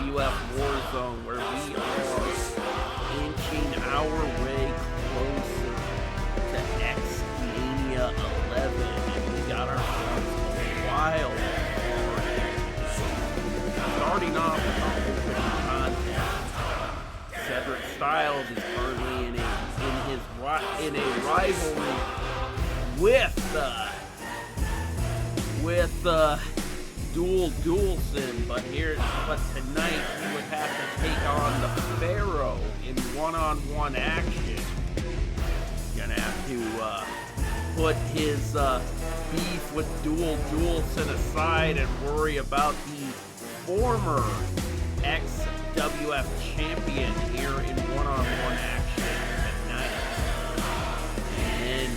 WWF Warzone, where we are inching our way closer to X-Mania 11, and we got ourselves a wild card. Starting off with our opening contest, Cedric Styles is currently in a rivalry with Duelson, but tonight he would have to take on the Pharaoh in one-on-one action. Gonna have to put his beef with Duelson aside and worry about the former ex-WF champion here in one-on-one action tonight. And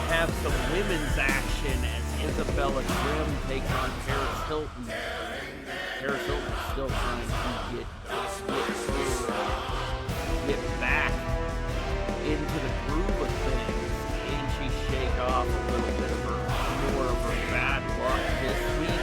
have some women's action as Isabella Grimm takes on Paris Hilton. Paris Hilton still trying to get back into the groove of things. Can she shake off a little bit of more of her bad luck this week?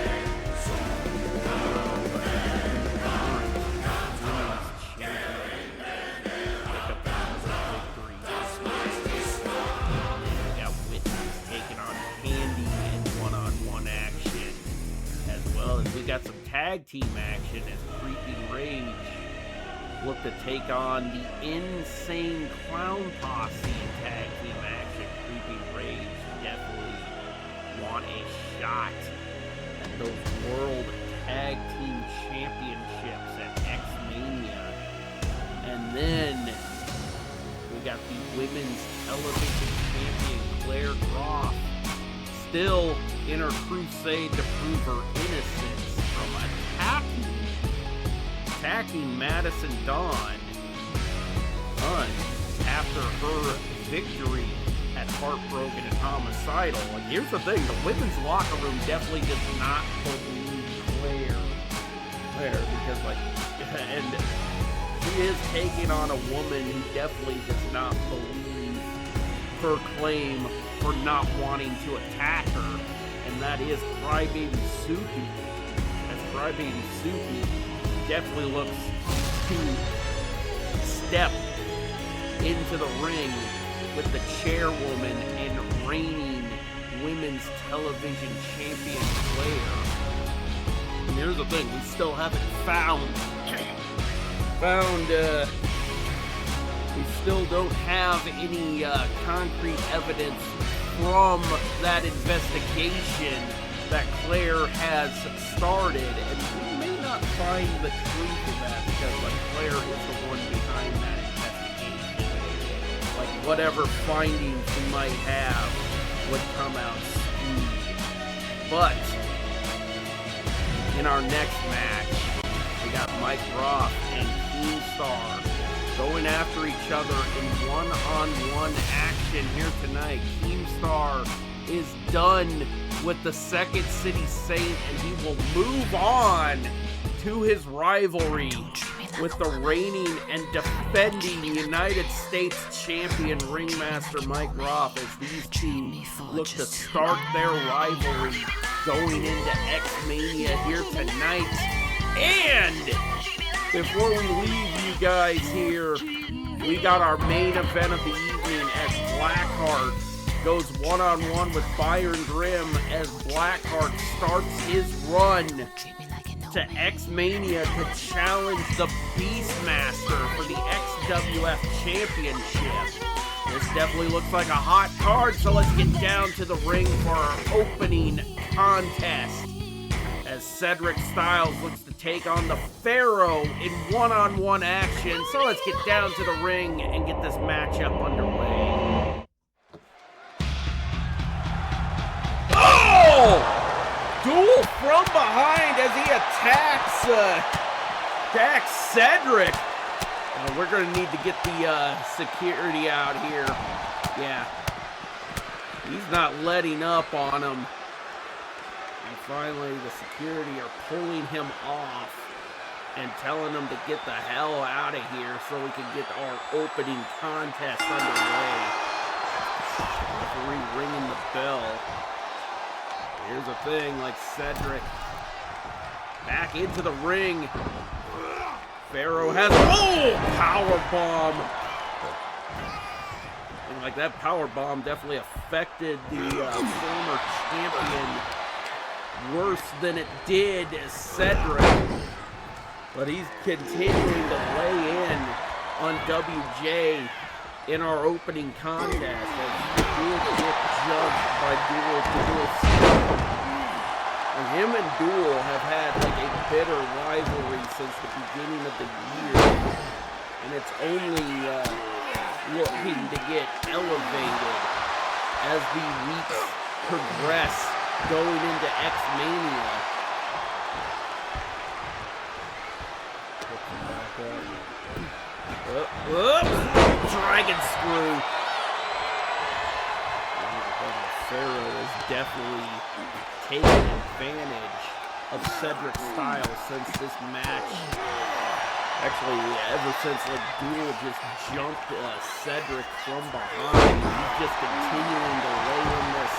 We got some tag team action as Creeping Rage look to take on the Insane Clown Posse tag team action. Creeping Rage definitely want a shot at those World Tag Team Championships at X-Mania. And then we got the Women's Television Champion Claire Croft still in her crusade to prove her innocence from attacking Madison Dawn after her victory at Heartbroken and Homicidal. And here's the thing, the women's locker room definitely does not believe Claire because and she is taking on a woman who definitely does not believe her claim for not wanting to attack her, and that is Crybaby Suki. As Crybaby Suki definitely looks to step into the ring with the chairwoman and reigning women's television champion Claire. And here's the thing, we still haven't we still don't have any concrete evidence from that investigation that Claire has started, and we may not find the truth of that because Claire is the one behind that investigation. Whatever findings we might have would come out skewed. But in our next match, we got Mike Roth and Keemstar going after each other in one-on-one action here tonight. Keemstar is done with the Second City Saint, and he will move on to his rivalry with the reigning and defending United States champion Ringmaster Mike Roth as these two look to start their rivalry going into X-Mania here tonight. And before we leave you guys here, we got our main event of the evening as Blackheart goes one-on-one with Byron Grimm as Blackheart starts his run to X-Mania to challenge the Beastmaster for the XWF Championship. This definitely looks like a hot card, so let's get down to the ring for our opening contest as Cedric Styles looks to take on the Pharaoh in one-on-one action. So let's get down to the ring and get this matchup underway. Oh! Duel from behind as he attacks Cedric. We're going to need to get the security out here. Yeah. He's not letting up on him. And finally, the security are pulling him off and telling him to get the hell out of here so we can get our opening contest underway. Referee ringing the bell. Here's a thing like Cedric. Back into the ring. Pharaoh has power bomb. And like that power bomb definitely affected the former champion worse than it did Cedric. But he's continuing to lay in on WJ in our opening contest as he did get judged by Duel. And him and Duel have had like a bitter rivalry since the beginning of the year, and it's only looking to get elevated as the weeks progress going into X-Mania. Dragon screw. Pharaoh is definitely taking advantage of Cedric's style since this match. Actually, ever since like Duel just jumped Cedric from behind, he's just continuing to lay in this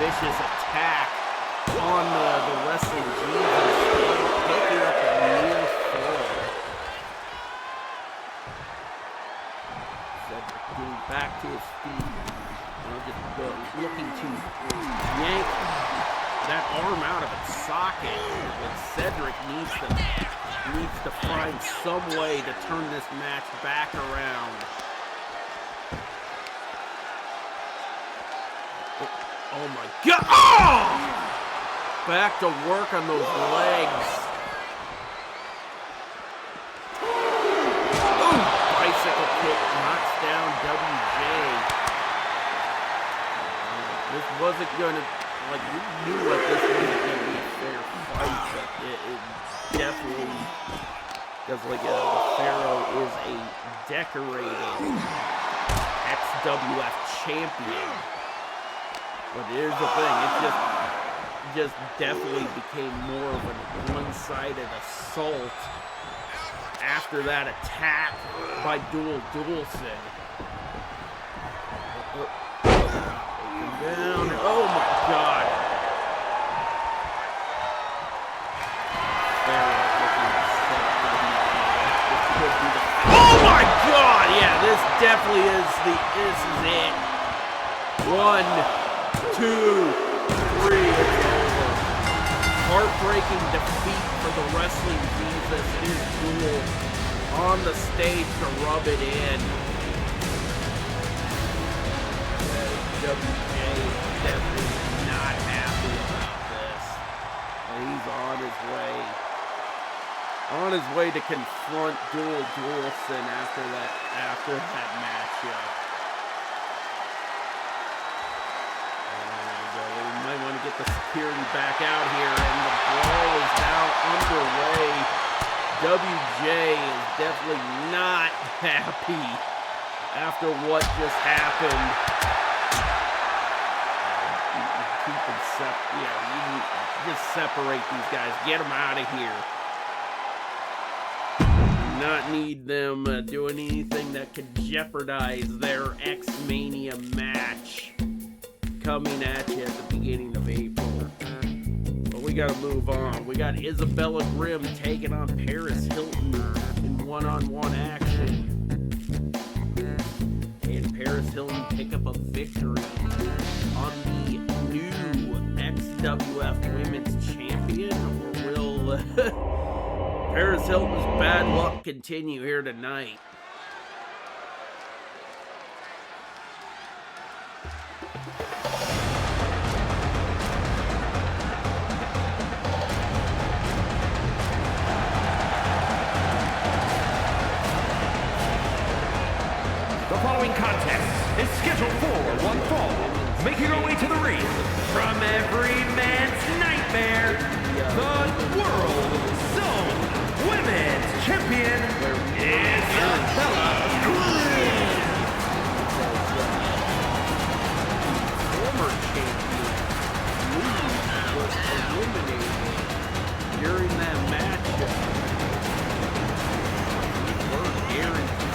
vicious attack on the wrestling Jesus, picking up a near fall. Cedric getting back to his feet. Just looking to yank that arm out of its socket. But Cedric needs to find some way to turn this match back around. Oh my God! Oh! Back to work on those legs. Ooh, bicycle kick knocks down WJ. This wasn't going to, like, we knew like this wasn't going to be a fair fight, but it definitely, because like Pharaoh is a decorated XWF champion. But here's the thing, it just definitely became more of a one-sided assault after that attack by Duelson. Down. Oh my God. Oh my God. Yeah, this definitely is this is it. 1, 2, 3. It's over. Heartbreaking defeat for the wrestling Jesus. His Duel on the stage to rub it in. WJ is definitely not happy about this. He's on his way to confront Duelson after that matchup. We might want to get the security back out here, and the brawl is now underway. WJ is definitely not happy after what just happened. You just separate these guys. Get them out of here. Do not need them doing anything that could jeopardize their X-Mania match coming at you at the beginning of April. But we got to move on. We got Isabella Grimm taking on Paris Hilton in one-on-one action. And Paris Hilton pick up a victory on the new XWF Women's Champion, or will Paris Hilton's bad luck continue here tonight? The following contest is scheduled for one fall, making her way to the ring from every man's nightmare, the World Zone Women's Champion, Isabella Grimm. Former champion was eliminated during that matchup. We're guaranteed.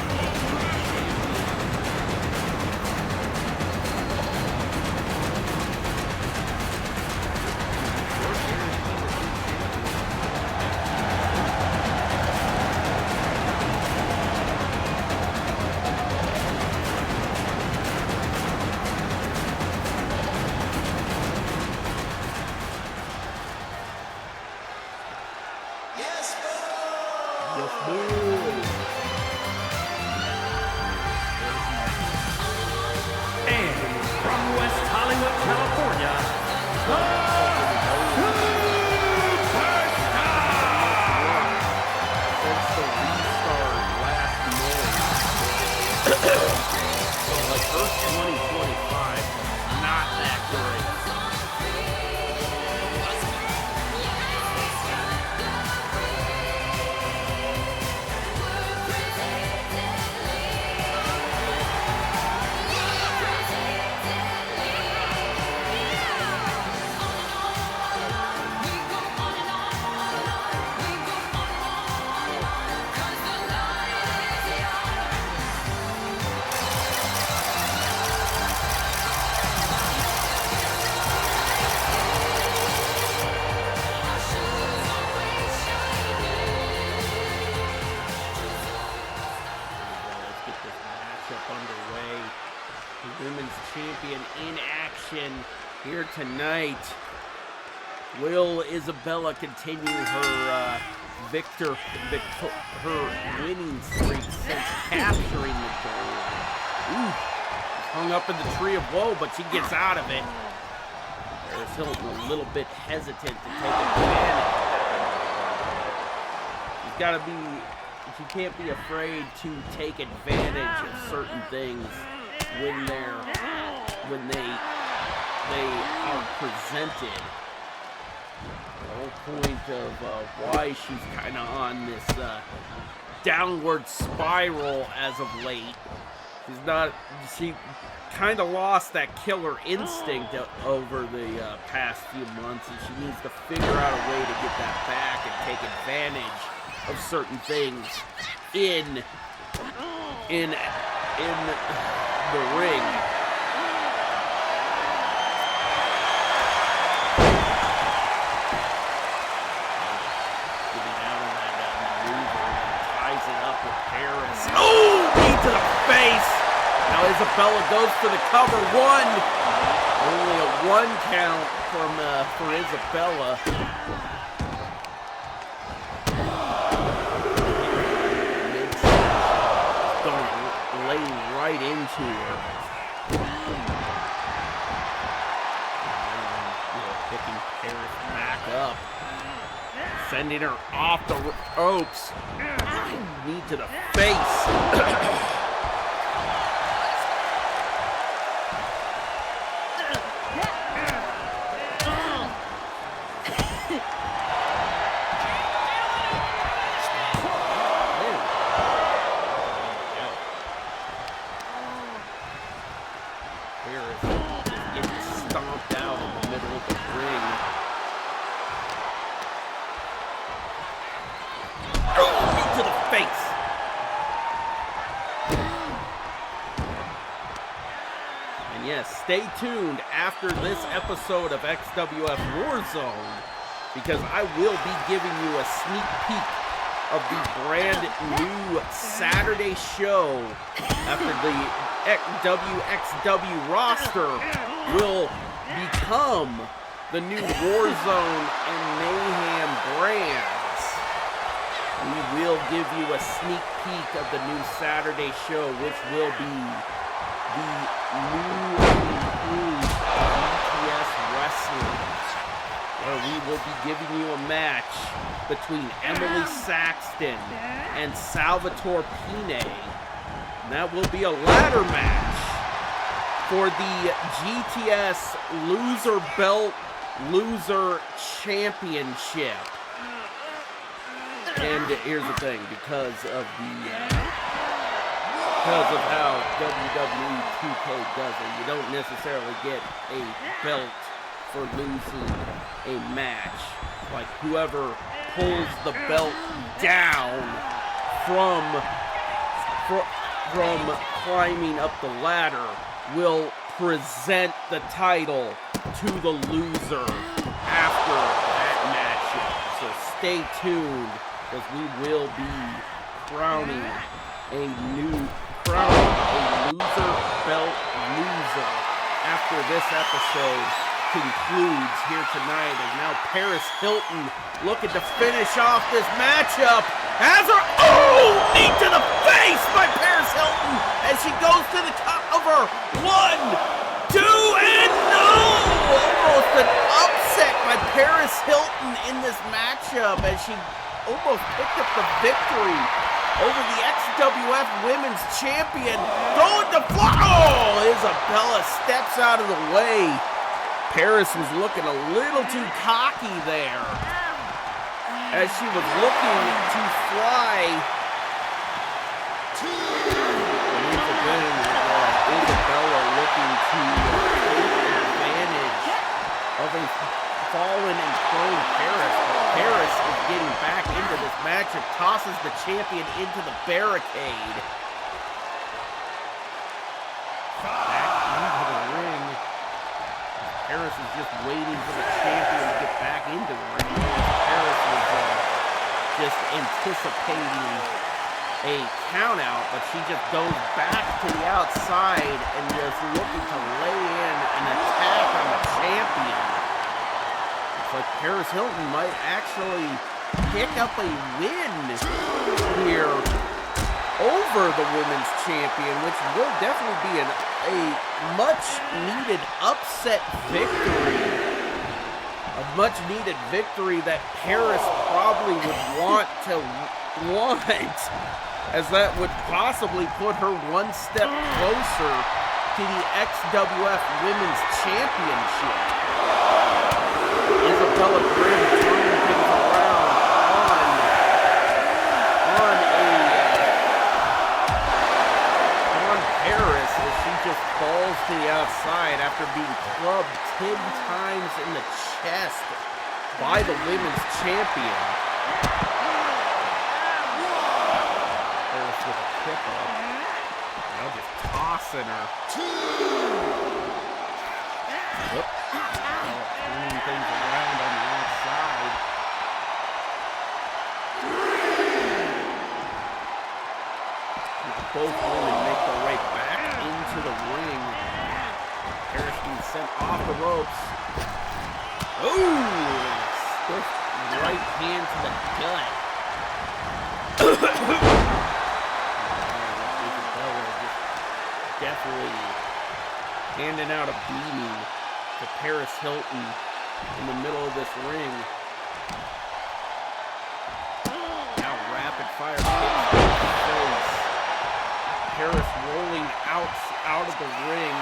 Since the restart last May, like first 2025, not that great. Underway. The women's champion in action here tonight. Will Isabella continue her her winning streak since capturing the goal? Ooh, hung up in the tree of woe, but she gets out of it. Paris Hilton a little bit hesitant to take advantage. She's got to be. She can't be afraid to take advantage of certain things when they are presented. The whole point of why she's kind of on this downward spiral as of late. She kind of lost that killer instinct over the past few months, and she needs to figure out a way to get that back and take advantage of certain things in the ring. Getting out of that maneuver, ties it up with Paris. Oh, knee to the face. Now Isabella goes for the cover. One, only a one count for Isabella. Right into her. Picking Paris back up. Sending her off the ropes. Knee to the face. Stay tuned after this episode of XWF Warzone, because I will be giving you a sneak peek of the brand new Saturday show after the WXW roster will become the new Warzone and Mayhem brands. We will give you a sneak peek of the new Saturday show, which will be the new GTS Wrestling, where we will be giving you a match between Emily Saxton and Salvatore Pine. And that will be a ladder match for the GTS Loser Belt Loser Championship. And here's the thing, because of how WWE 2K does it, you don't necessarily get a belt for losing a match. Like, whoever pulls the belt down from climbing up the ladder will present the title to the loser after that matchup. So stay tuned, because we will be crowning a loser belt loser after this episode concludes here tonight. And now Paris Hilton looking to finish off this matchup. Has her, knee to the face by Paris Hilton as she goes to the top of her. 1, 2, and no! Almost Paris Hilton in this matchup as she almost picked up the victory over the XWF Women's Champion. Going to fly. Oh, Isabella steps out of the way. Paris was looking a little too cocky there as she was looking to fly. Isabella looking to take advantage of a fallen and prone Paris. Paris is getting back into this match and tosses the champion into the barricade. Back into the ring. Paris is just waiting for the champion to get back into the ring. Paris was just anticipating a count out, but she just goes back to the outside and just looking to lay in an attack on the champion. It's like Paris Hilton might actually pick up a win here over the women's champion, which will definitely be a much needed upset victory. A much needed victory that Paris probably would want, as that would possibly put her one step closer to the XWF Women's Championship. Isabella Grimm turning things around on Paris as she just falls to the outside after being clubbed 10 times in the chest by the women's champion. With a pick up. Now just tossing her. Whoop. Turning things around on the outside. Both women make their way back into the ring. Paris being sent off the ropes. Ooh! Stiff right hand to the gut. Definitely handing out a beating to Paris Hilton in the middle of this ring. Now rapid fire kicks to the face. Paris rolling out of the ring.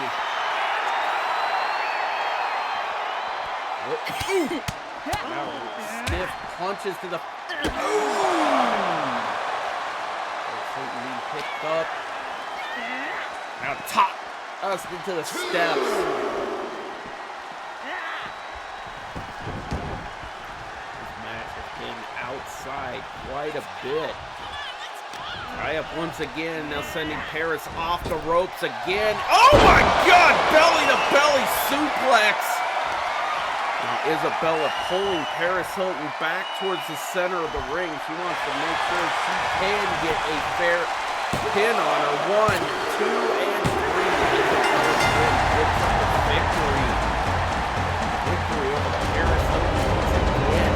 Now stiff punches to the. Paris Hilton being picked up. Now tossed into the steps. This match has been outside quite a bit. Tie up once again, now sending Paris off the ropes again. Oh my God! Belly to belly suplex. Now Isabella pulling Paris Hilton back towards the center of the ring. She wants to make sure she can get a fair pin on her. 1, 2, and 3. Gets the victory. Victory over Paris Hilton once again.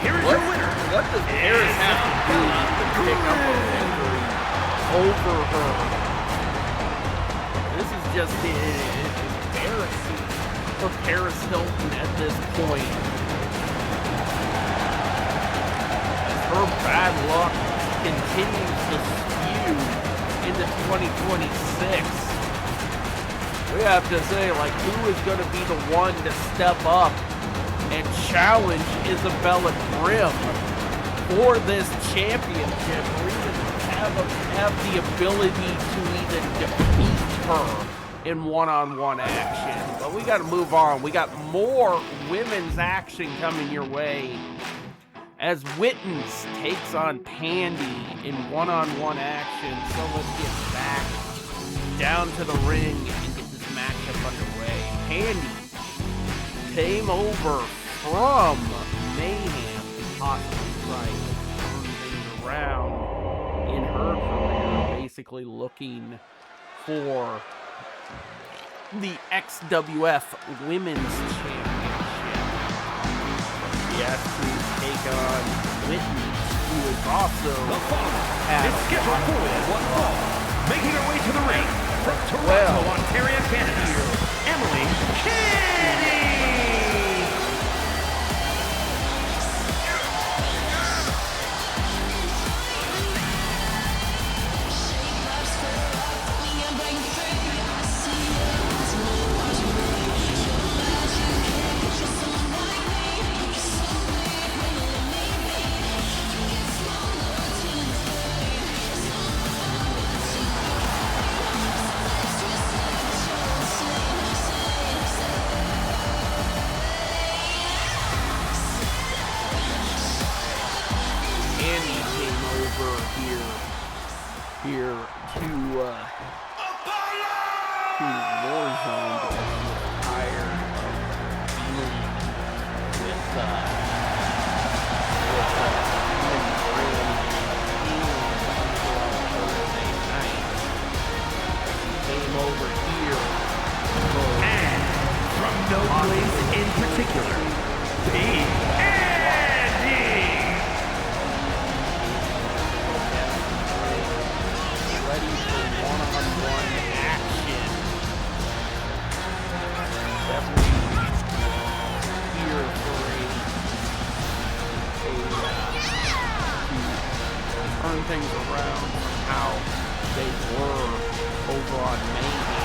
Here is your winner. What does Paris have to do to pick up a victory over her? This is just embarrassing for Paris Hilton at this point. As her bad luck continues to skew into 2026. We have to say, like, who is going to be the one to step up and challenge Isabella Grimm for this championship, or even have the ability to even defeat her in one-on-one action? But we got to move on. We got more women's action coming your way as Wittens takes on Pandy in one-on-one action. So let's get back down to the ring and get this matchup underway. Pandy came over from Mayhem to possibly try to turn things around in her career, basically looking for the XWF Women's Championship. Yes, to take on Wittens, who is also it's scheduled for one fall. Making her way to the ring from Toronto, Ontario, Canada, Emily Kennedy. here to Warzone because he was tired of dealing with Thursday night. He came over here And from no place in particular, ready for one-on-one action. Definitely here for to turn things around from how they were over on Mayhem.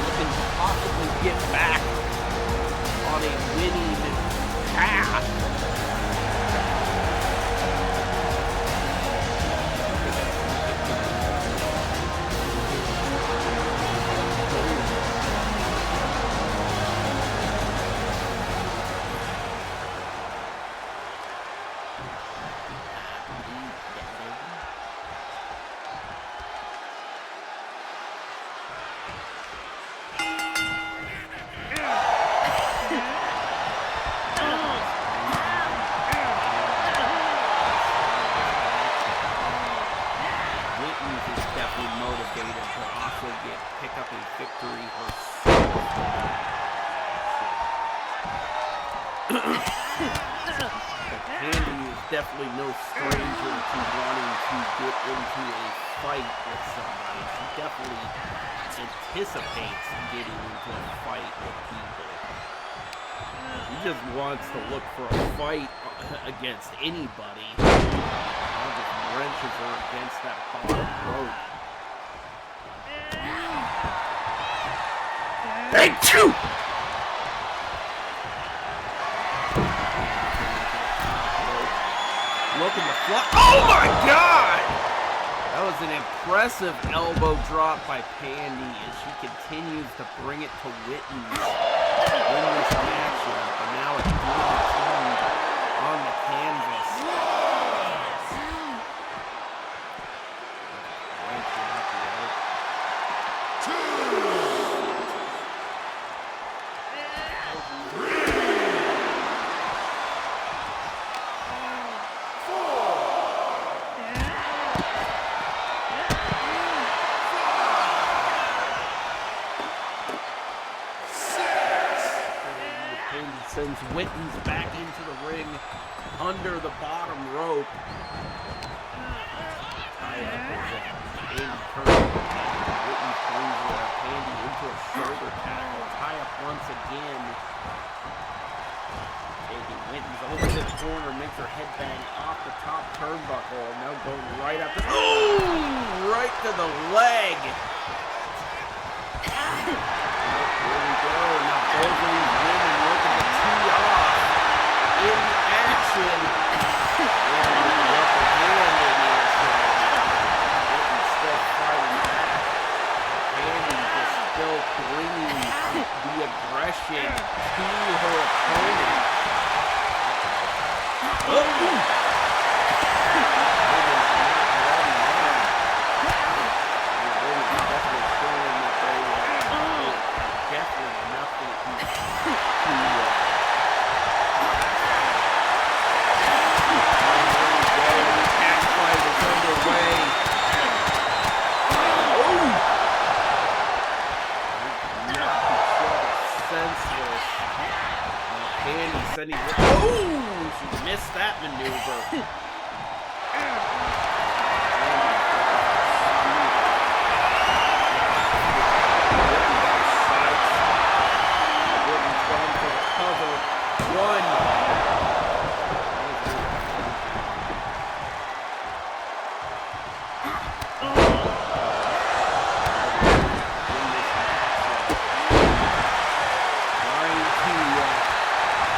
Looking to possibly get back on a winning path. Pick up a victory herself. But Candy is definitely no stranger to wanting to get into a fight with somebody. She definitely anticipates getting into a fight with people. She just wants to look for a fight against anybody. Now just wrenches her against that bottom rope. Thank you! Looking to fly. Oh my God! That was an impressive elbow drop by Pandy as she continues to bring it to Wittens in this matchup. And now it's 3-2 on the canvas. Sends Wittens back into the ring under the bottom rope. Andy turns Wittens brings Pandy into a shoulder tackle. Tie up once again. Taking Wittens over the corner, makes her head bang off the top turnbuckle. Now going right up. Ooh! Right to the leg. Here we go. Now both of these women looking to tee off in action. And the upper hand in this. Wittens still fighting back. Andy just still bringing the aggression to her opponent. Sending it. Oh, she missed that maneuver. Wittens going for the cover. One.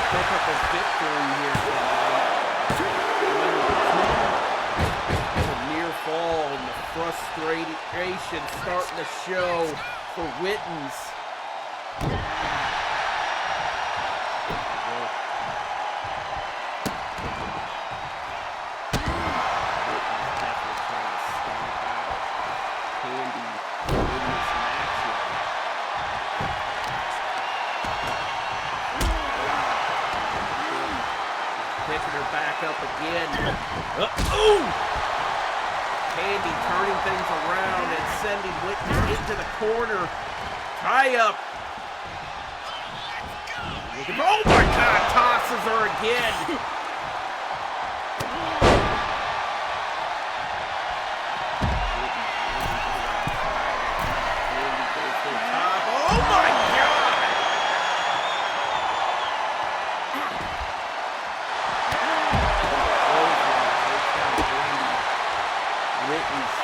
Pick up a victory here tonight. A near fall and the frustration starting to show for Wittens. Wittens Picking her back up again. Ooh! Candy turning things around and sending Whitney into the corner. Tie up. Oh my God! Tosses her again. Candy goes to the top. Oh my God! Whitney's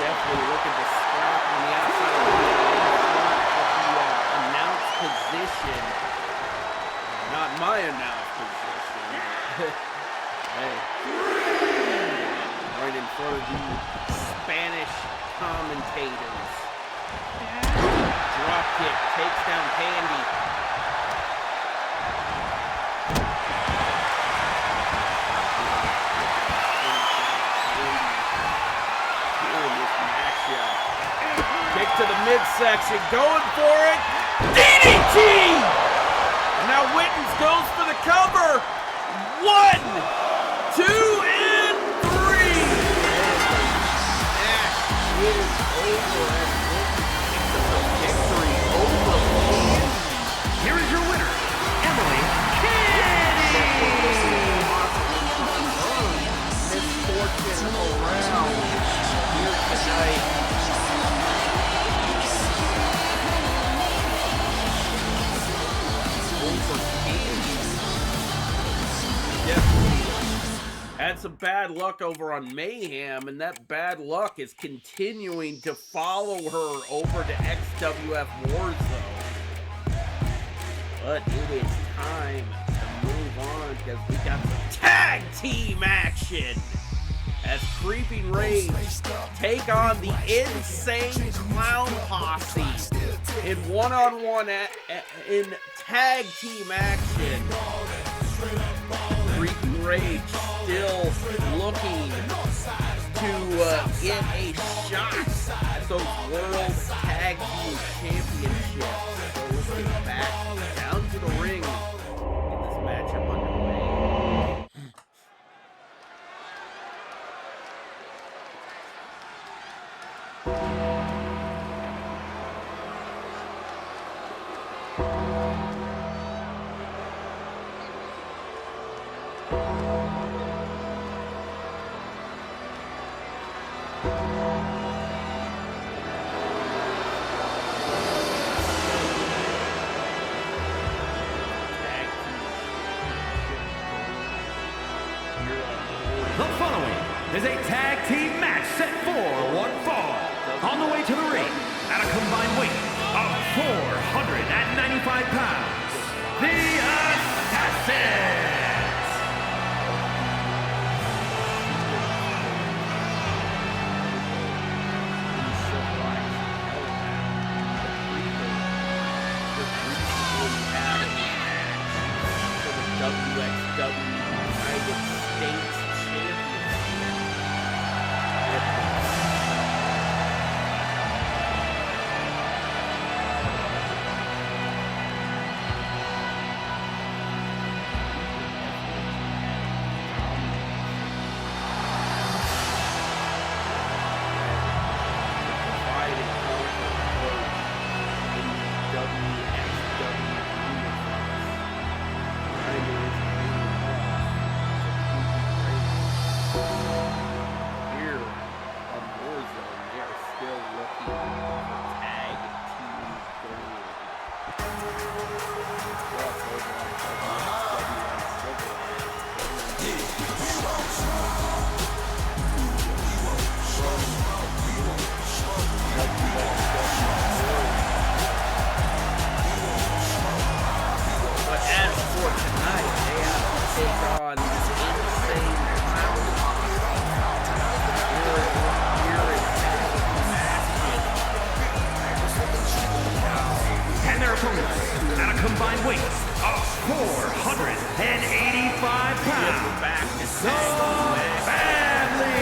definitely looking to scrap on the outside of the announced position. Not my announced position. Hey. Right in front of the Spanish commentators. Drop kick takes down Candy. Kick to the midsection, going for it. DDT! And now Wittens goes for the cover. 1, 2, and 3. Match is over as Wittens picks up the victory over Candy. Here is your winner, Emily Candy. Misfortune around here tonight. Had some bad luck over on Mayhem, and that bad luck is continuing to follow her over to XWF Warzone. But it is time to move on because we got some tag team action as Creeping Rage take on the Insane Clown Posse in one-on-one in tag team action. Creeping Rage still looking to get a shot at those World Tag Team Championships. So let's get back down to the ring in this matchup underway. The following is a tag team match set for one fall. On the way to the ring, at a combined weight of 495 pounds, the Assassins. WXW United States At a combined weight of 485 pounds, the family.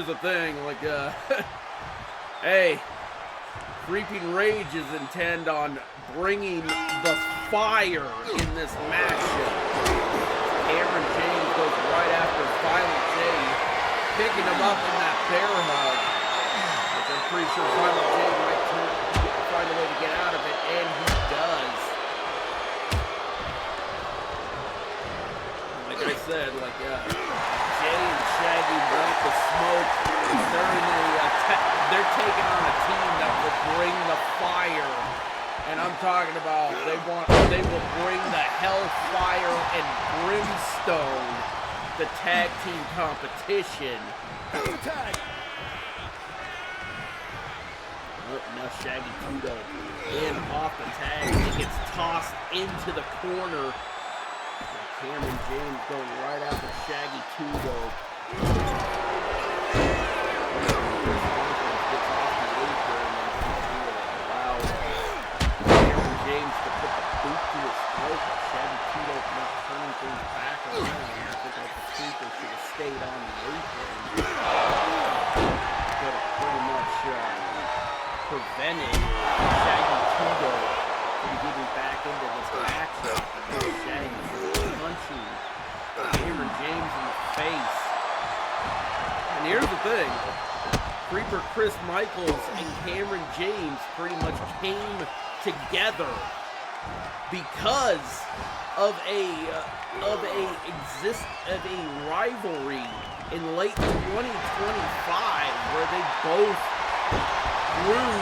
here's the thing, like, hey, Creeping Rage is intent on bringing the fire in this matchup. Cameron James goes right after Violent J, picking him up in that bear hug. Which I'm pretty sure Violent J might find a way to get out of it, and he does. Like I said, like, Jay and Shaggy want the smoke. They're taking on a team that will bring the fire. And I'm talking about they will bring the hellfire and brimstone, the tag team competition. Tag. Oh, now Shaggy Tudo in off the tag. He gets tossed into the corner. Cameron James going right after Shaggy Tudo. Gets off the apron and allows Cameron James to put the boot to his throat. Shaggy Tudo not turning things back around. I think like the Creeper should have stayed on the apron. Could have pretty much prevented Shaggy Tudo from getting back into this action. Shaggy punching Cameron James in the face. And here's the thing. Creeper Chris Michaels and Cameron James pretty much came together because of a rivalry in late 2025 where they both grew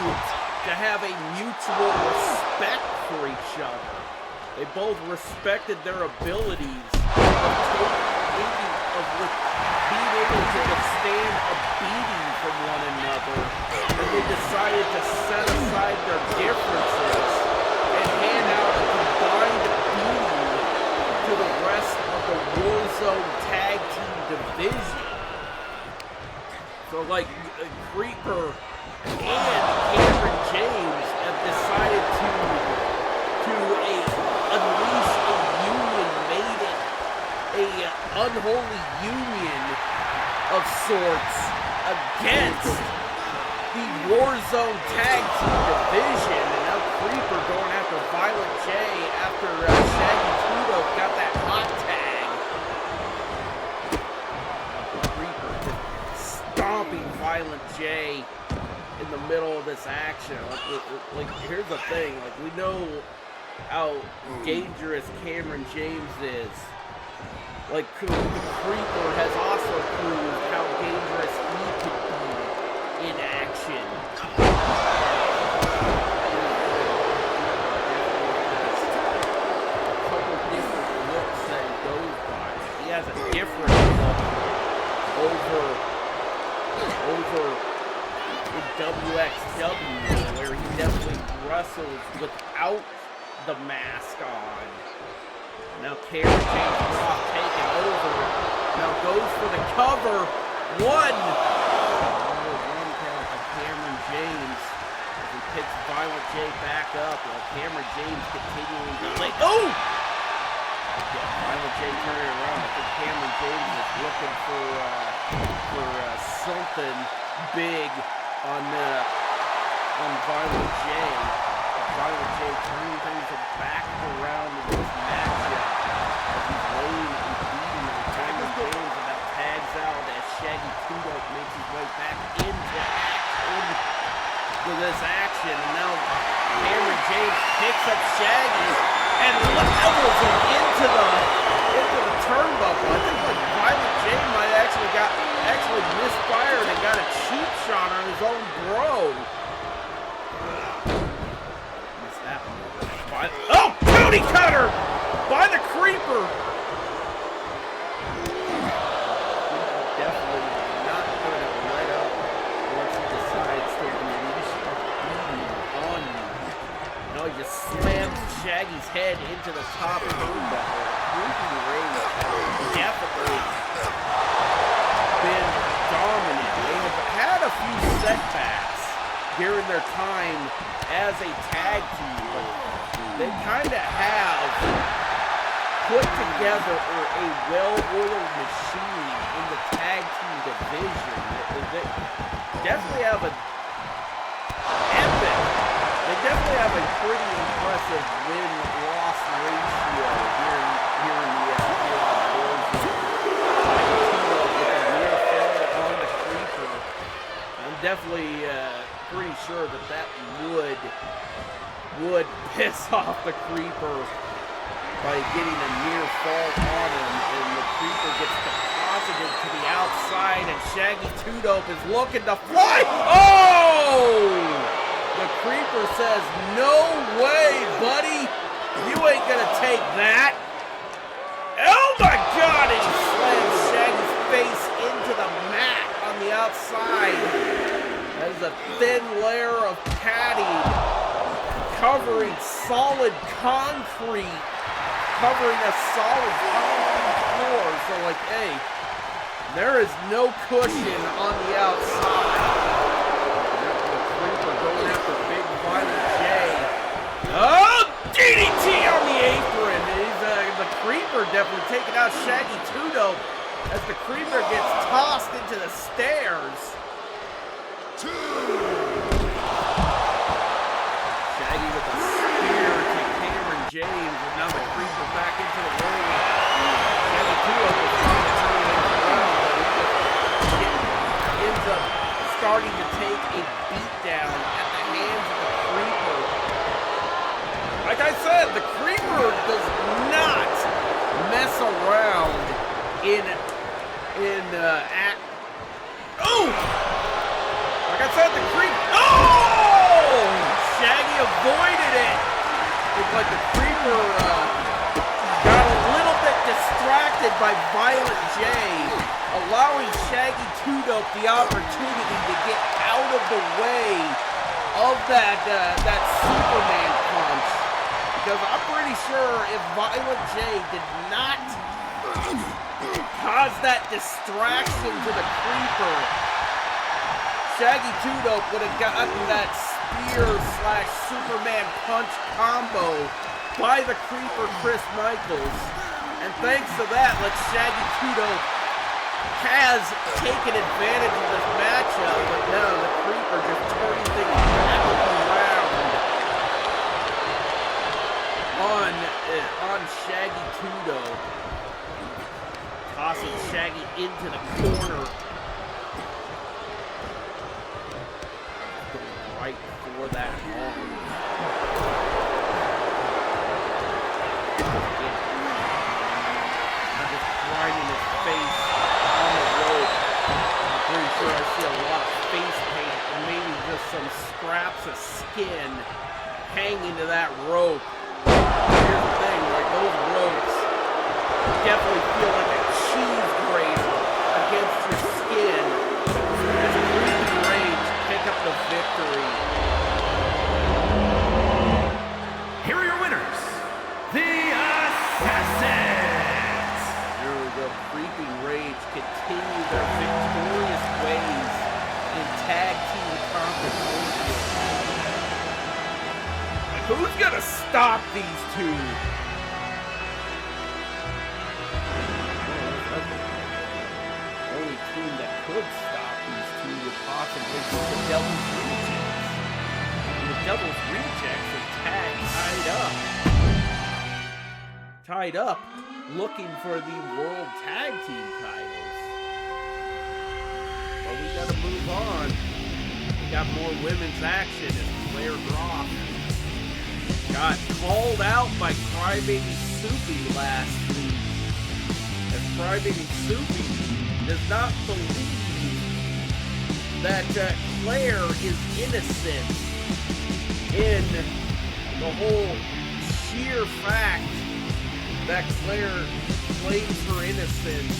to have a mutual respect for each other. They both respected their abilities of being able to withstand a beating from one another, and they decided to set aside their differences and hand out a combined beating to the rest of the Warzone tag team division. So like Creeper and Cameron James have decided to unleash a union, made it a unholy union of sorts against the Warzone tag team division. And now Creeper going after Violent J after Shaggy Tudo got that hot tag. Creeper just stomping Violent J in the middle of this action. Like here's the thing, like we know how dangerous Cameron James is. Like the Creeper has also proved how dangerous he could be in action. A couple different looks that he goes by. He has a different look over in WXW, where he definitely wrestles without the mask on. Now Cameron James Rock taking over. Now goes for the cover. One count by Cameron James as he picks Violent J back up while Cameron James continuing to lay. Oh! Yeah, Violent J turning around. I think Cameron James is looking for something big on Violent J. Violent J turning things back around in this matchup as he's laying and beating the Cameron James, and now tags out as Shaggy Tudo makes his way back into this action. And now Cameron James picks up Shaggy and levels him into the turnbuckle. I think like Violent J might actually misfired and got a cheap shot on his own bro. Oh, Tony Cutter by the Creeper. Definitely not going to let up once he decides to unleash a beating on you. No, he just slams Shaggy's head into the top turnbuckle. Creeping Rage has definitely been dominant. They have had a few setbacks during their time as a tag team, but they kind of have put together a well-oiled machine in the tag team division. They definitely have a epic. They definitely have a pretty impressive win-loss ratio here in the Warzone. With a near fall on the Creeper, I'm definitely pretty sure that would piss off the Creeper by getting a near fall on him, and the Creeper gets deposited to the outside, and Shaggy 2-Dope is looking to fly. Oh! The Creeper says, "No way, buddy. You ain't gonna take that." Oh my God! And he slams Shaggy's face into the mat on the outside. There's a thin layer of padding covering solid concrete. Covering a solid concrete floor. So, like, hey, there is no cushion on the outside. The Creeper going after Big Violent J. Oh, DDT on the apron. The Creeper definitely taking out Shaggy 2-Dope as the Creeper gets tossed into the stairs. Shaggy with a spear to Cameron James, and now the Creeper back into the ring. Shaggy 2-Dope is trying to turn it around, but he ends up starting to take a beatdown at the hands of the Creeper. Like I said, the Creeper does not mess around oh! Like I said, the Creeper. Oh! Shaggy avoided it. Looked like the Creeper got a little bit distracted by Violent J, allowing Shaggy 2-Dope the opportunity to get out of the way of that Superman punch. Because I'm pretty sure if Violent J did not cause that distraction to the Creeper, Shaggy 2-Dope would have gotten that spear/Superman punch combo by the Creeper Chris Michaels. And thanks to that, Shaggy 2-Dope has taken advantage of this matchup, but no, the Creeper just turning things back around on Shaggy 2-Dope. Tossing Shaggy into the corner. Right for that arm. I'm just grinding his face on the rope. I'm pretty sure I see a lot of face paint and maybe just some scraps of skin hanging to that rope. Here's the thing, like those ropes definitely feel like a cheese grater against your skin. As a Creeping Rage pick up the victory. Here are your winners, the Assassins. Here the Creeping Rage continue their victorious ways in tag team competition. Like, who's gonna stop these two? Only team that could stop these two would possibly be the Devil's Rejects. And the Devil's Rejects are tied up, looking for the World Tag Team titles. But we gotta move on. We got more women's action as Claire Groff got called out by Crybaby Soupy last week. As Crybaby Soupy does not believe that Claire is innocent in the whole sheer fact that Claire claims her innocence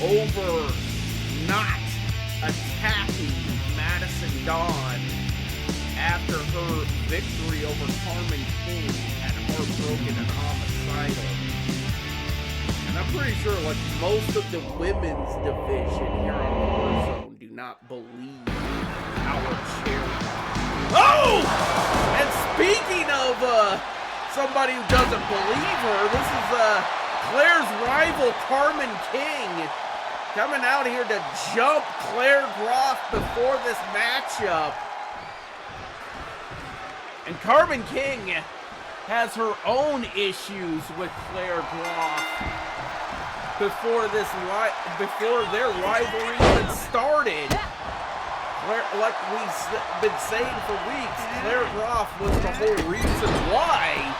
over not attacking Madison Dawn after her victory over Carmen King at Heartbroken and Homicidal. And I'm pretty sure like most of the women's division here on Warzone do not believe our chair. Oh! And speaking of somebody who doesn't believe her. This is Claire's rival, Carmen King, coming out here to jump Claire Groff before this matchup. And Carmen King has her own issues with Claire Groff before their rivalry even started. Claire, like we've been saying for weeks, Claire Groff was the whole reason why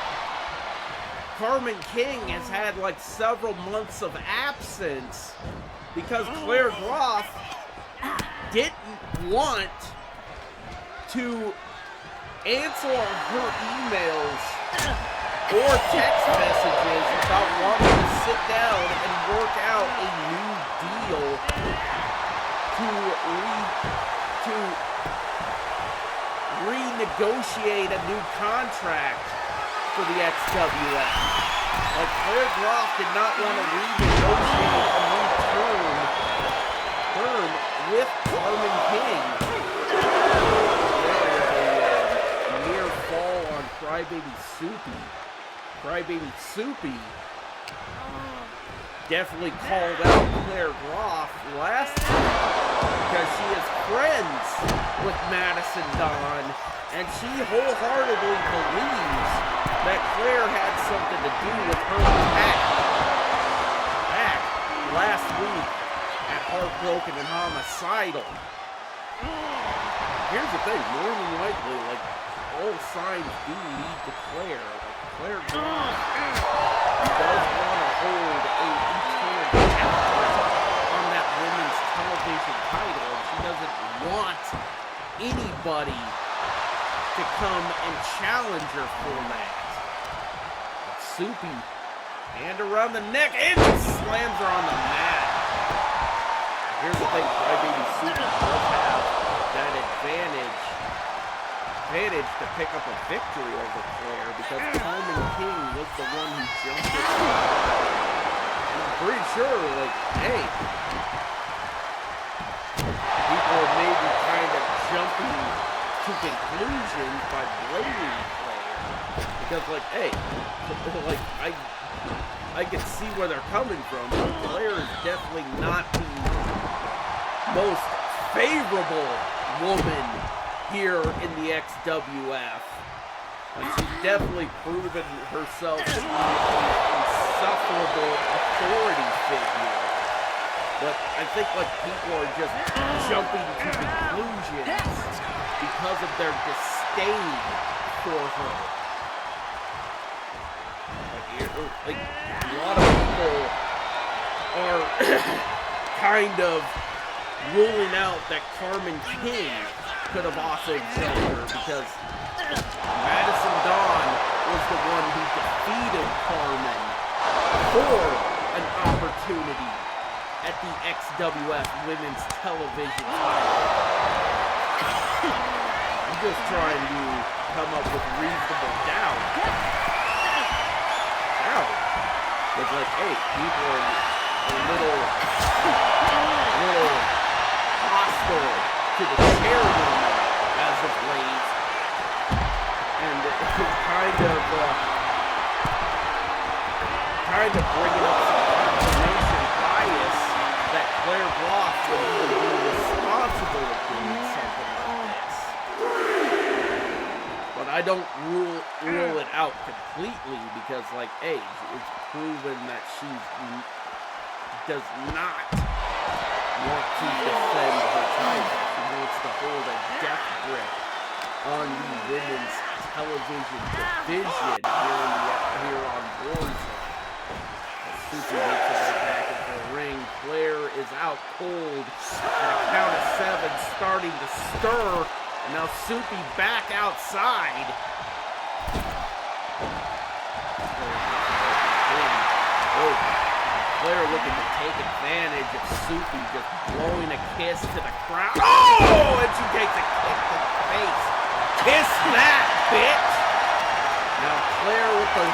Carmen King has had like several months of absence, because Claire Groff didn't want to answer her emails or text messages about wanting to sit down and work out a new deal to renegotiate a new contract for the XWF. Like, Claire Groff did not want to renegotiate a new term with Carmen King. A near fall on Crybaby Soupy. Crybaby Soupy definitely called out Claire Groff last time because she is friends with Madison Dawn, and she wholeheartedly believes that Claire had something to do with her attack back last week at Heartbroken and Homicidal. Here's the thing, more than likely, like, all signs do lead to Claire. Like, Claire Groff does want to hold a internal challenge on that women's television title, and she doesn't want anybody to come and challenge her for that. But Soupy, hand around the neck, and slams her on the mat. Here's the thing, Crybaby Soupy does have that advantage to pick up a victory over Claire, because Carmen King was the one who jumped her. And I'm pretty sure, like, hey, people are maybe kind of jumping to conclusions by blaming Claire. Because, like, hey, like, I can see where they're coming from. Claire is definitely not the most favorable woman here in the XWF. And she's definitely proven herself to be an insufferable authority figure. But I think, like, people are just jumping to conclusions because of their disdain for her. Like, a lot of people are kind of ruling out that Carmen King could have also jumped her, because Madison Dawn was the one who defeated Carmen for an opportunity at the XWF Women's Television title. I'm just trying to come up with reasonable doubt. It's like, hey, people are a little hostile to the chairwoman as of late, and it's kind of bringing up some confirmation bias that Claire Groff would even be responsible for doing something like this. But I don't rule it out completely, because, like, hey, it's proven that she does not want to defend her title. She wants to hold a death grip on the women's television division here on warzone. Soupy makes it right back into the ring. Claire is out cold at a count of 7, starting to stir. And now Soupy back outside. Oh, Claire looking to take advantage of Soupy just blowing a kiss to the crowd. Oh, and she takes a kick to the face. Kiss that, bitch! Now Claire with the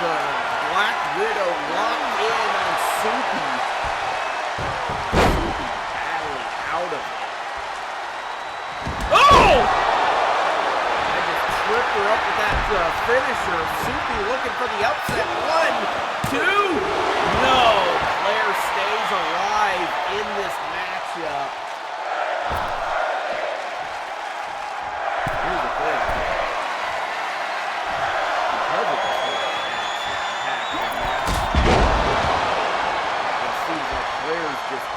Black Widow locked in on Soupy. Soupy battling out of it. Oh! I just tripped her up with that finisher. Soupy looking for for the upset. 1, 2. No. Flair stays alive in this matchup. Here's the thing. Because of this whole attack, it seems like Flair's just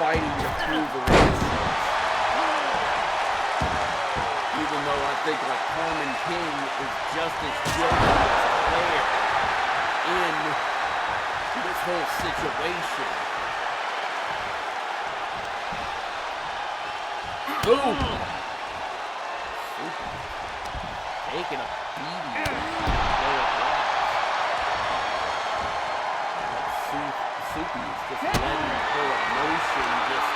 fighting to prove the innocence. Even though I think like Carmen King is just as guilty as Flair in this whole situation. Boom! Taking a beating. Soupy is just letting her emotion just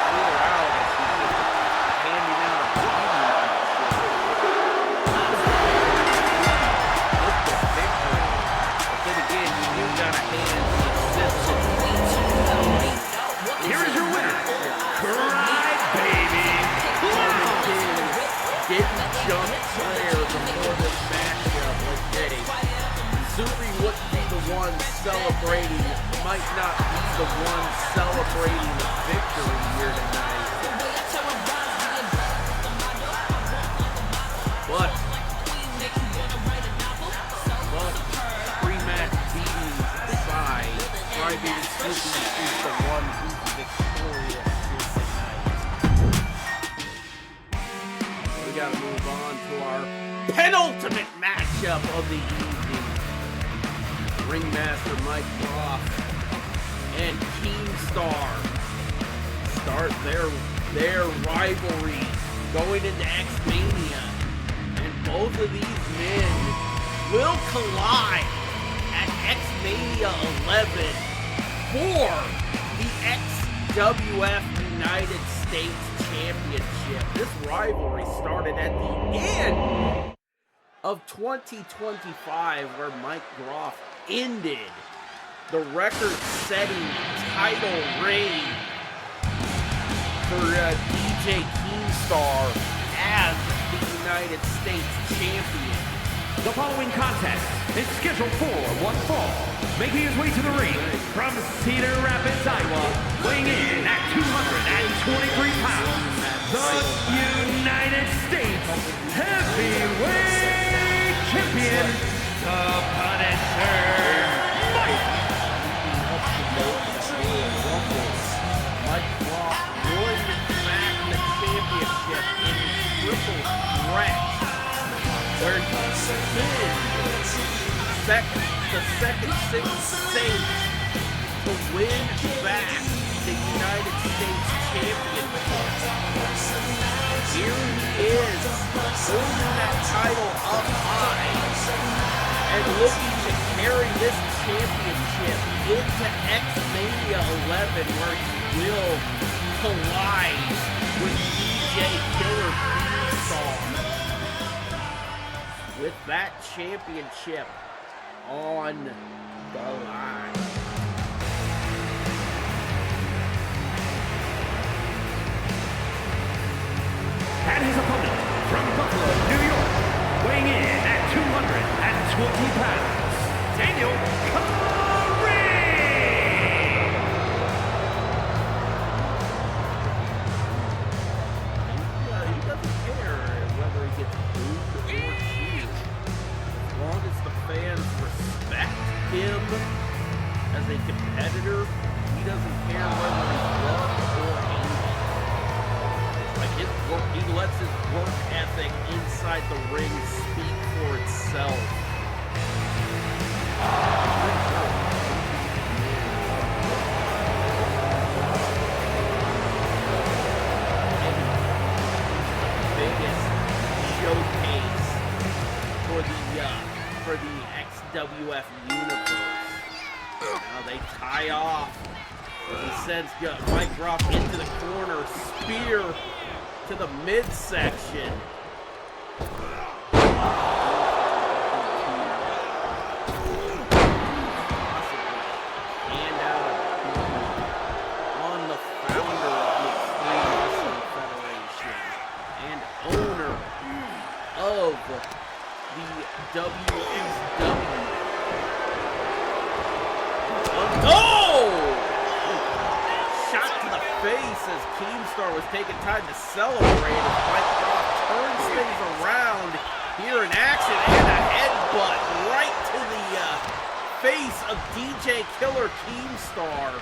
clear out as she's handing out a beating. With the victory. But then again, you gotta hand the assistance. Here is your winner, Cry Baby. Didn't jump Flair before this matchup. Like, hey, Soupy wouldn't be the one celebrating, might not be the one celebrating the victory here tonight. But pre-match beatings aside, Crybaby Soupy is the one who's victorious here tonight. We gotta move on to our penultimate matchup of the evening. Ringmaster Mike Roth and Keemstar start their rivalry going into X-Mania. And both of these men will collide at X-Mania 11 for the XWF United States Championship. This rivalry started at the end of 2025, where Mike Groff ended the record-setting title reign for DJ Keemstar as the United States champion. The following contest is scheduled for one fall. Making his way to the ring from Cedar Rapids, Iowa, weighing in at 223 pounds, the United States Heavyweight Champion, the Punisher, Mike. Mike Roth won back the championship in triple threat, where he pinned the second Six Saints to win back the United States Championship. Here he is, holding that title up high and looking to carry this championship into X-Mania 11, where he will collide with DJ Killer Keemstar. With that championship on the line. And his opponent from Buffalo, New York, weighing in at 220 pounds, Daniel Corey. He doesn't care whether he gets booed or cheered. As long as the fans respect him as a competitor, he doesn't care whether he's loved or hated. Like his work, he lets his work ethic inside the ring speak for itself. Biggest showcase for the XWF universe. Now they tie off. He sends Mike Groff into the corner, spear to the midsection. Hand out on the founder of the Extreme Wrestling Federation and owner of the WXW. Oh! Shot to the face as Keemstar was taking time to celebrate as Mike Croft turns things around here in action, and a headbutt right to the face of DJ Killer Keemstar.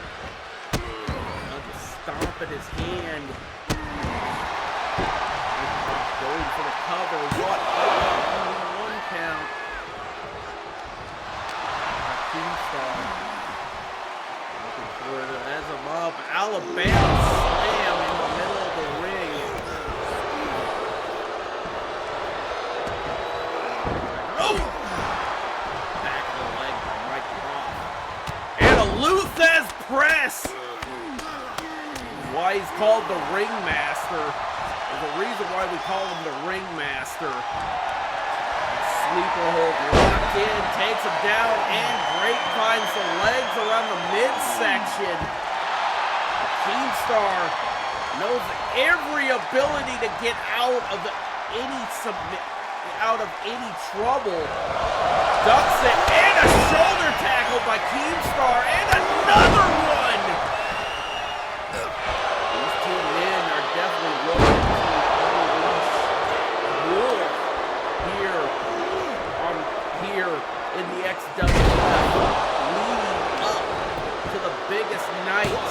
Just stomp at his hand. Going for the cover. What? One count. Keemstar looking for it as him up. Alabama slam in the middle of the ring. Oh! Back of the leg by Mike Croft. And a Luthez press. Why he's called the Ringmaster. There's a reason why we call him the Ringmaster. Sleeper hold locked in, takes him down, and grapevines the legs around the midsection. Keemstar knows every ability to get out of any trouble. Ducks it, and a shoulder tackle by Keemstar, and another one. These two men are definitely looking to unleash war here in the XWF, leading up to the biggest night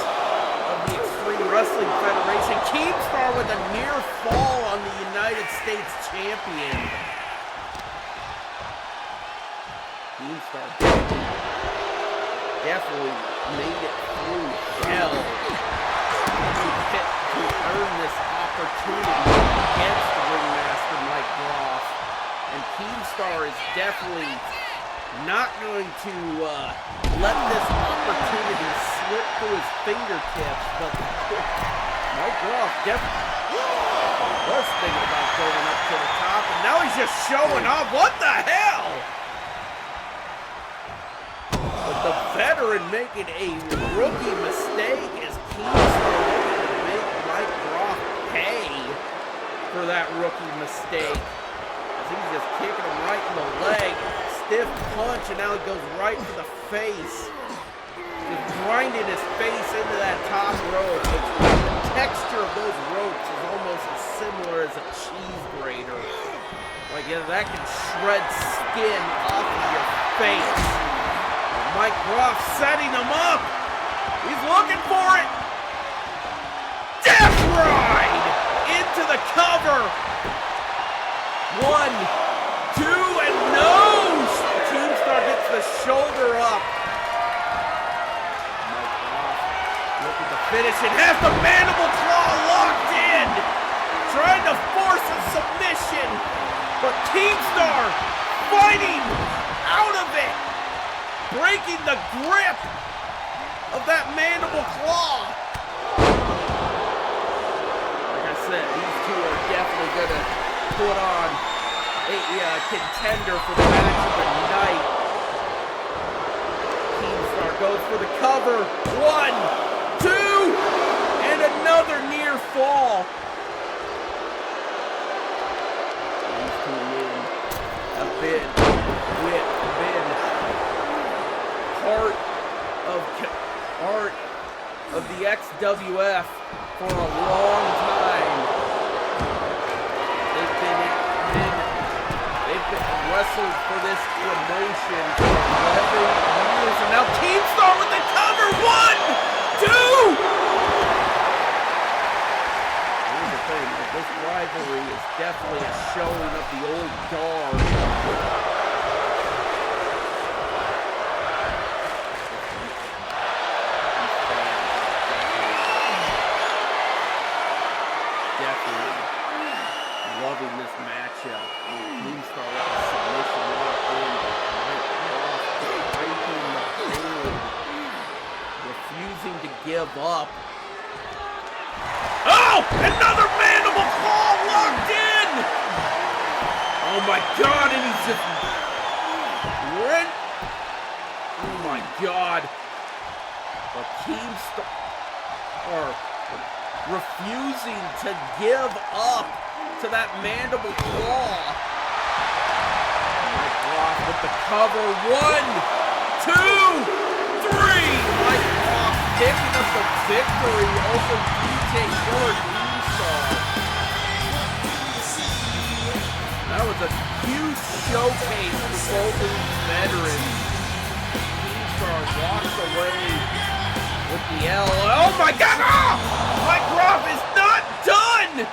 of the Extreme Wrestling Federation. Keemstar with a near fall on the United States champion. Keemstar definitely made it through hell to earn this opportunity against the Ringmaster Mike Groff. And Keemstar is definitely not going to let this opportunity slip through his fingertips, but Mike Groff definitely was thinking about going up to the top, and now he's just showing off. What the hell? But the veteran making a rookie mistake as Keemstar looking to make Mike Groff pay for that rookie mistake. He's just kicking him right in the leg. Stiff punch, and now he goes right to the face. Just grinding his face into that top rope. The texture of those ropes is almost as similar as a cheese grater. Like, yeah, that can shred skin off of your face. And Mike Groff setting him up. He's looking for it. Death Ride into the cover. 1, 2, and no! Keemstar gets the shoulder up. Mike Groff looking to finish it. Has the mandible claw locked in. Trying to force a submission. But Keemstar fighting out of it. Breaking the grip of that mandible claw. Like I said, these two are definitely going to put on a contender for the match of the night. Keemstar goes for the cover. 1, 2, and another near fall. These two men have been part of the XWF for a long time. They've been wrestled for this promotion for 11 years, and now Keemstar with the cover. 1, 2. Here's the thing, this rivalry is definitely a showing of the old guard. Loving this matchup. Keemstar with a submission locked in. Mike Groff breaking the hold, refusing to give up. Oh! Another mandible claw locked in! Oh my God! And he's just rent. Oh my God! But Keemstar refusing to give up to that mandible claw. with the cover. 1, 2, 3. Mike Ross picking up the victory. Also, DJ Killer Keemstar. That was a huge showcase for both of these veterans. Keemstar walks away with the L. Oh my God! Oh! Mike Ross is not done!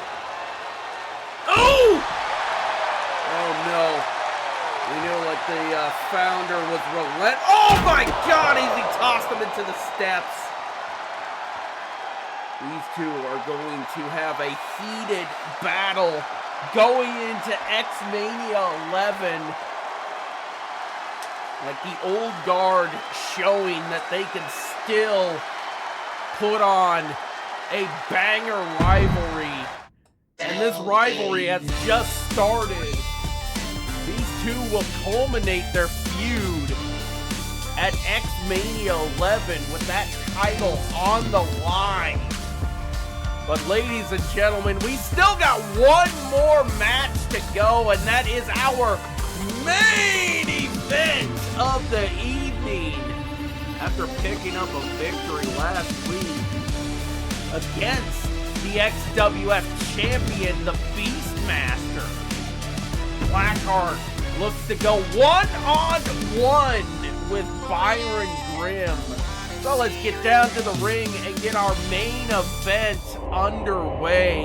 Oh! Oh no. We knew like the founder was relent. Oh my God! He tossed him into the steps. These two are going to have a heated battle going into X-Mania 11. Like the old guard showing that they can still put on a banger rivalry. And this rivalry has just started. These two will culminate their feud at X-Mania 11 with that title on the line. But ladies and gentlemen, we still got one more match to go, and that is our main event of the evening. After picking up a victory last week against the XWF champion, the Beastmaster, Blackheart looks to go one-on-one with Byron Grimm. So let's get down to the ring and get our main event underway.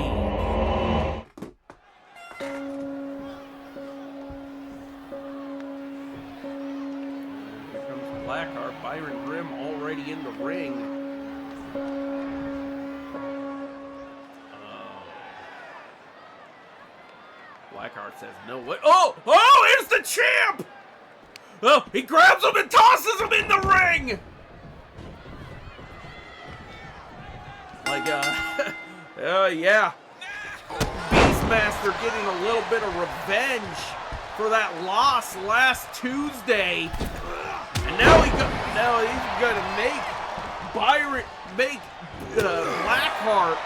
Here comes Blackheart. Byron Grimm already in the ring. Blackheart says no way. Oh, here's the champ! Oh, he grabs him and tosses him in the ring! Like, yeah. Beastmaster getting a little bit of revenge for that loss last Tuesday. And now he's gonna make Blackheart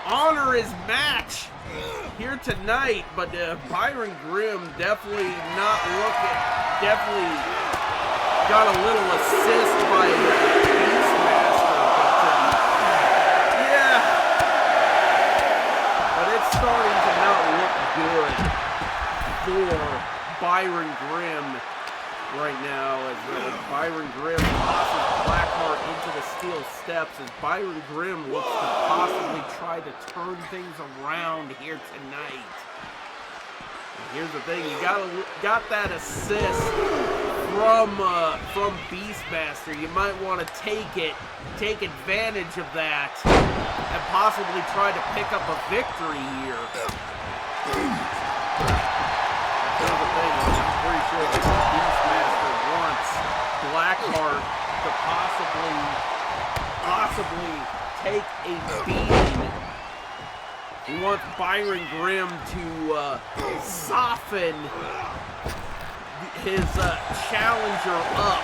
honor his match here tonight, but Byron Grimm definitely got a little assist by Beastmaster, but it's starting to not look good for Byron Grimm right now, as Byron Grimm tosses Blackheart into the steel steps, as Byron Grimm looks to possibly try to turn things around here tonight. And here's the thing, you got that assist from Beastmaster. You might want to take advantage of that, and possibly try to pick up a victory here. Here's the thing, I'm pretty sure that Beastmaster wants Blackheart to possibly take a beating. He wants Byron Grimm to soften his challenger up.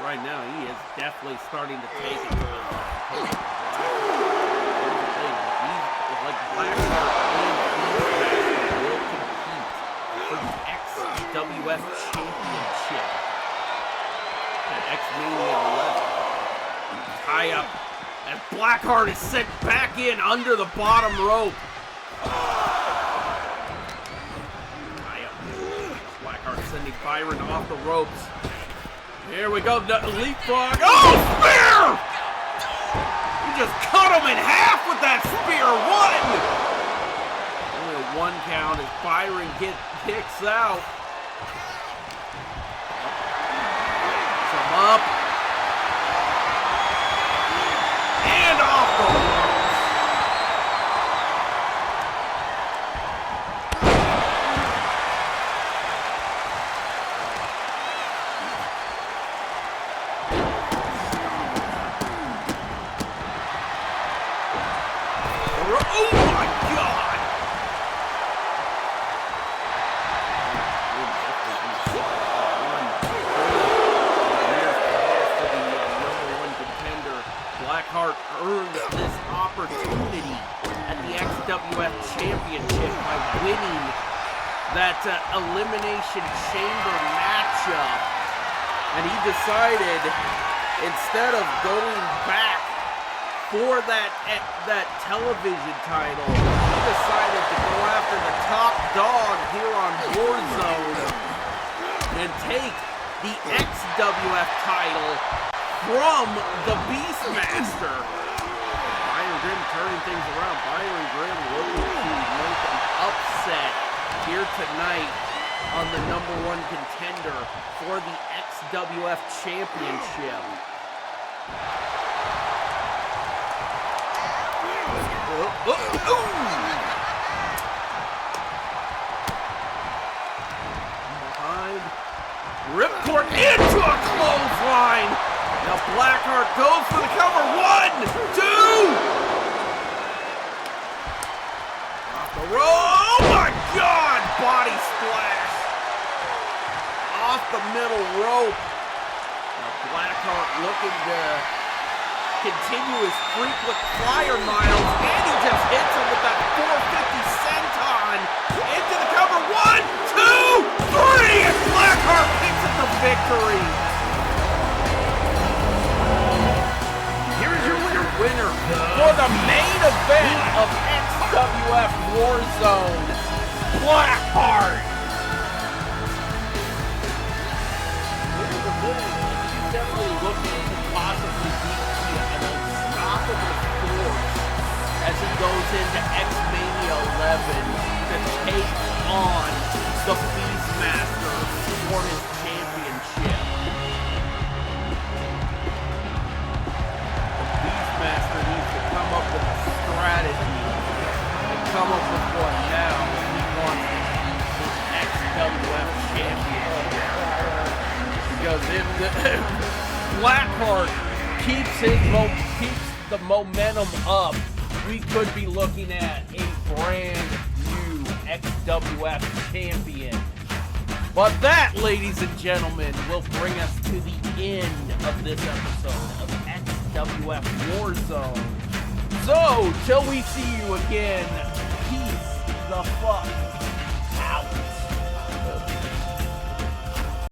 Right now, he is definitely starting to take it to him. Like Blackheart and Beastmaster will compete for the XWF Championship at X-Mania 11. Tie up, and Blackheart is sent back in under the bottom rope. Tie up. Blackheart sending Byron off the ropes. Here we go, leapfrog. Oh, spear! You just cut him in half with that spear. Only a 1 count as Byron kicks out. Some up. And off the ropes. Oh my God! Blackheart earned this opportunity at the XWF Championship by winning that Elimination Chamber matchup. And he decided, instead of going back for that television title, he decided to go after the top dog here on Warzone and take the XWF title from the Beastmaster. Byron Grimm turning things around. Byron Grimm looking to make an upset here tonight on the #1 contender for the XWF Championship. Behind. Ripcord into a clothesline. Now Blackheart goes for the cover. 1, 2. Off the rope. Oh my God! Body splash. Off the middle rope. Now Blackheart looking to continue his frequent flyer miles, and he just hits him with that 450 senton into the cover. 1, 2, 3, and Blackheart picks up the victory. Here is your Winner for the main event of XWF Warzone, Blackheart. Here's the thing, he's definitely looking to possibly be an unstoppable force as he goes into X-Mania 11 to take on the Beastmaster for his championship. The Beastmaster needs to come up with a strategy and come up with what now he wants to keep his XWF championship. Because if the Blackheart keeps the momentum up, we could be looking at a brand new XWF champion. But that, ladies and gentlemen, will bring us to the end of this episode of XWF Warzone. So, till we see you again, peace the fuck